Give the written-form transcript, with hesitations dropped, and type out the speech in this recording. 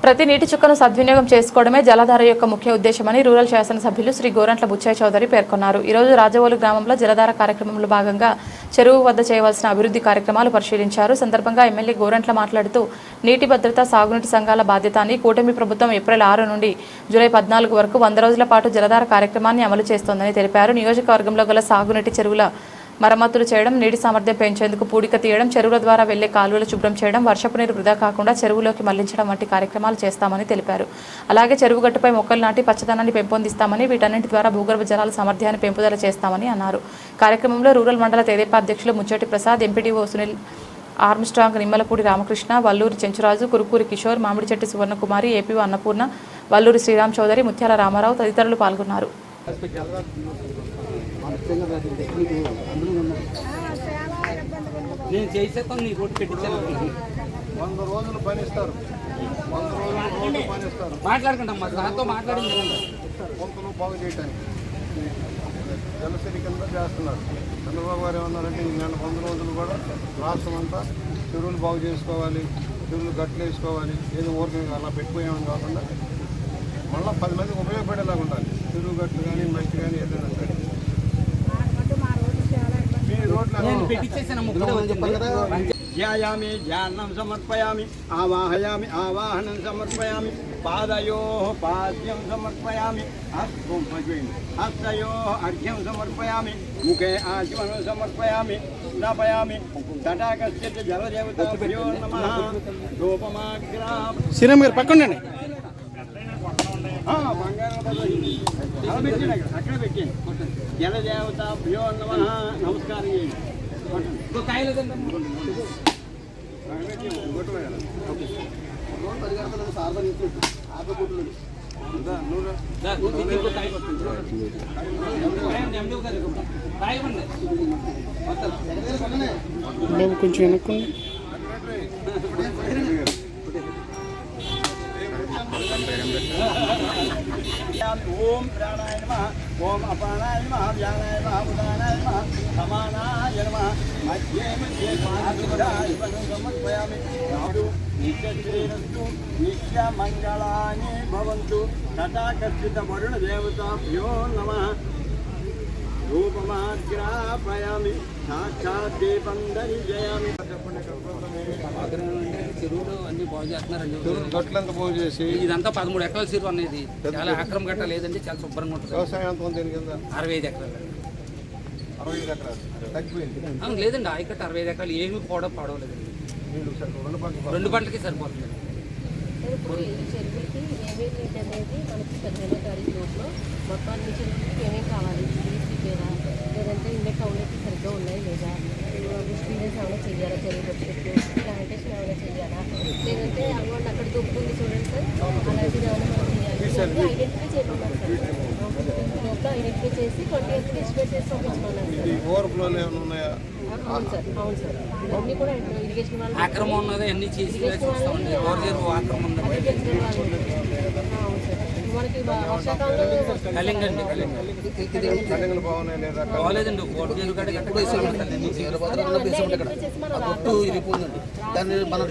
ప్రతి నీటి చుక్కను సద్వినియోగం చేసుకోవడమే జలధార యొక్క ముఖ్య ఉద్దేశమని రూరల్ శాసనసభ్యులు శ్రీ గోరంట్ల బుచ్చయ్య చౌదరి పేర్కొన్నారు. ఈ రోజు రాజవోలు గ్రామంలో జలధార కార్యక్రమంలో భాగంగా చెరువు వద్ద చేయవలసిన అభివృద్ధి కార్యక్రమాలు పరిశీలించారు. సందర్భంగా ఎమ్మెల్యే గోరంట్ల మాట్లాడుతూ నీటి భద్రత, సాగునీటి సంఘాల బాధ్యత అని కూటమి ప్రభుత్వం ఏప్రిల్ 6 నుండి జూలై 14 వరకు 100 రోజుల పాటు జలధార కార్యక్రమాన్ని అమలు చేస్తోందని తెలిపారు. నియోజకవర్గంలో గల సాగునీటి చెరువుల మరమ్మతులు చేయడం, నీటి సామర్థ్యం పెంచేందుకు పూడిక తీయడం, చెరువుల ద్వారా వెళ్లే కాలువలు శుభ్రం చేయడం, వర్షపు నీరు వృధా కాకుండా చెరువులోకి మళ్లించడం వంటి కార్యక్రమాలు చేస్తామని తెలిపారు. అలాగే చెరువు గట్టుపై మొక్కలు నాటి పచ్చదనాన్ని పెంపొందిస్తామని, వీటన్నింటి ద్వారా భూగర్భ జలాల సామర్థ్యాన్ని పెంపుదల చేస్తామని అన్నారు. కార్యక్రమంలో రూరల్ మండల తెదేపా అధ్యక్షులు Muchati Prasad, MPDO Sunil Armstrong, Nimmalapudi Ramakrishna, Valluri Chenchuraju, Kurukuri Kishore, Mamidichetti Suvarnakumari, APO Annapurna, Valluri Sriram Chowdary, Mutyala Ramarao తదితరులు పాల్గొన్నారు. నేను చేసేస్తాను, నీ రోడ్డు పెట్టించాను. 100 రోజులు పనిస్తారు, 100 రోజులు పనిస్తారు. మాట్లాడుకుంటాం, మా సార్తో మాట్లాడింది కొంతను బాగు చేయడానికి జలసిరి కింద చేస్తున్నారు. చంద్రబాబు గారు ఏమన్నారంటే ఈ నెల 100 రోజులు కూడా రాష్ట్రం అంతా చెరువులు బాగు చేసుకోవాలి, చెరువులు గట్లు వేసుకోవాలి, ఏదో ఊరికి అలా పెట్టిపోయామని కాకుండా మళ్ళీ 10 మందికి ఉపయోగపడేలాగా ఉండాలి. చెరువు గట్లు కానీ మట్టి కానీ ఏదైనా సరే ధ్యాయామి ధ్యానం సమర్పయామి, ఆవాహయామి ఆవాహనం సమర్పయామి, పాదయో పాద్యం సమర్పయామి, హస్తయో అర్ఘ్యం సమర్పయామి, ముఖే ఆచమనం సమర్పయామి, స్నాపయామి. తటాకస్య జలదేవతాభ్యో నమః. రూపమాగ్రా శ్రీరామ్ గారు పక్కన అక్కడ పెట్టండి. జలదేవతాభ్యో నమః. నమస్కారం చేయండి. కొంచెం వెనుక్కుంది. ఓం ప్రాణాయ నమః, ఓం అపానాయ నమః, వ్యానాయ నమః, ఉదానాయ నమః, సమానాయ నమః. మధ్యే మధ్యే సమర్పయామి. నాడు నిత్యశ్రీరస్తు, నిత్యమంగళాని భవంతు. తటాకర్షిత వరుణ దేవతాభ్యో నమః. రూపమాగ్రాపయామి, సాక్షాత్ దీపం దర్శయామి. చెరువులు అన్ని బాగు చేస్తున్నారండి. గట్లంతా బాగు చేసి ఇదంతా 13 ఎకరాల చెరువు అనేది. చాలా ఆక్రమ గట్ట లేదండి, చాలా శుభ్రంగా ఉంటుంది. వ్యవసాయం ఎంత ఉంది దీని కింద? 65 ఎకరాలు. 65 ఎకరాలు తగ్గిపోయింది. లేదండి, ఆయకట్ట 65 ఎకరాలు ఏమి పడవలేదండి. రెండు పంటలకి సరిపోతుంది. ఇప్పుడు ఈ చెరువులకి ఏమేమి నీటి అనేది మనకి 15వ తారీఖు లోపల మొత్తం అన్ని చెరువులకి ఏమేమి కావాలి, రిపేరా లేదంటే ఇండియా టౌన్లకి సరిగ్గా ఉన్నాయి లేదా, ఎక్స్పీరియన్స్ ఏమైనా చేయాలా, చెరువు వచ్చేట్టు ప్లాంటేషన్ ఏమైనా చేయాలా, లేదంటే అమౌంట్ అక్కడ దొరుకుతుంది చూడండి సార్, అలాంటిది ఏమైనా మనం చేయాలి ఐడెంటిఫై చేయమన్నారు సార్. లోపల ఐడెంటిఫై చేసి 20th ఎస్టిమేట్ చేసి పంపించమన్నారు సార్. అవును సార్, అవును సార్. ఇవన్నీ కూడా ఇరిగేషన్ వాళ్ళు ఆక్రమం ఉన్నది అన్ని చేసి చూస్తామండి. చెరువు ఆక్రమం ఉంది. అవును సార్. మనకి వర్షాకాలంలో కలింగండి, కళింగలు బాగున్నాయి లేదా? బాగోలేదండి. కోట చెరువు కాడ చేసి మనం